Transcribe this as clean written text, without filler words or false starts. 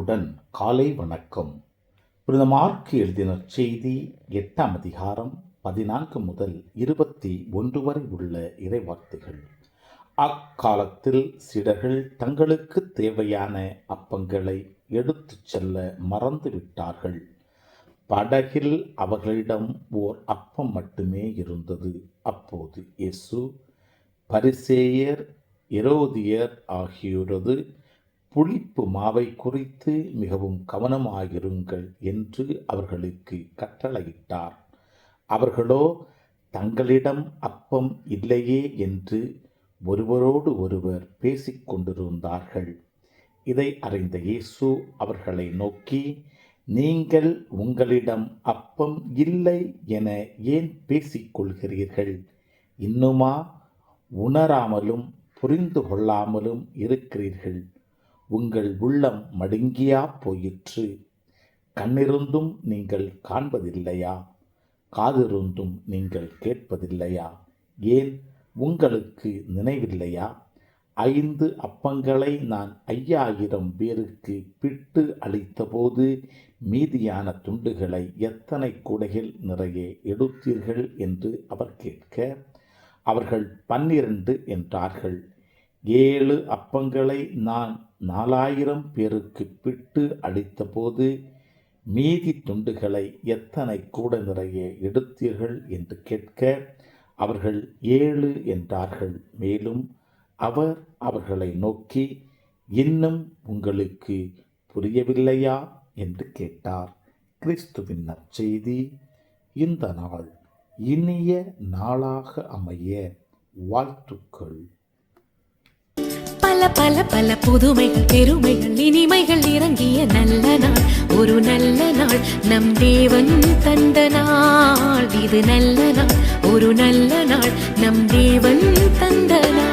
அன்புடன் காலை வணக்கம். புனித மார்க்கு எழுதின செய்தி 8ஆம் அதிகாரம் 14 முதல் 21 வரை உள்ள இறைவார்த்தைகள். அக்காலத்தில் சீடர்கள் தங்களுக்கு தேவையான அப்பங்களை எடுத்துச் செல்ல மறந்துவிட்டார்கள். படகில் அவர்களிடம் ஓர் அப்பம் மட்டுமே இருந்தது. அப்போது இயேசு பரிசேயர், ஏரோதியர் ஆகியோரது புளிப்பு மாவை குறித்து மிகவும் கவனமாயிருங்கள் என்று அவர்களுக்கு கட்டளையிட்டார். அவர்களோ தங்களிடம் அப்பம் இல்லையே என்று ஒருவரோடு ஒருவர் பேசிக்கொண்டிருந்தார்கள். இதை அறிந்த இயேசு அவர்களை நோக்கி, நீங்கள் உங்களிடம் அப்பம் இல்லை என ஏன் பேசிக்கொள்கிறீர்கள்? இன்னுமா உணராமலும் புரிந்து கொள்ளாமலும் இருக்கிறீர்கள்? உங்கள் உள்ளம் மடுங்கியா போயிற்று? கண்ணிருந்தும் நீங்கள் காண்பதில்லையா? காதிருந்தும் நீங்கள் கேட்பதில்லையா? ஏன் உங்களுக்கு நினைவில்லையா? 5 அப்பங்களை நான் 5000 பேருக்கு பிட்டு அளித்தபோது மீதியான துண்டுகளை எத்தனை கூடைகள் நிறைய எடுத்தீர்கள் என்று அவர் கேட்க, அவர்கள் 12 என்றார்கள். 7 அப்பங்களை நான் 4000 பேருக்கு பிட்டு அளித்தபோது மீதி துண்டுகளை எத்தனை கூடை நிறைய எடுத்தீர்கள் என்று கேட்க, அவர்கள் 7 என்றார்கள். மேலும் அவர் அவர்களை நோக்கி, இன்னும் உங்களுக்கு புரியவில்லையா என்று கேட்டார். கிறிஸ்துவின் நற்செய்தி. இந்த நாள் இனிய நாளாக அமைய வாழ்த்துக்கள். பல பல பல புதுமைகள், பெருமைகள், இனிமைகள் இறங்கிய நல்ல நாள், ஒரு நல்ல நாள், நம் தேவன் தந்த நாள். இது நல்ல நாள், ஒரு நல்ல நாள், நம் தேவன் தந்த நாள்.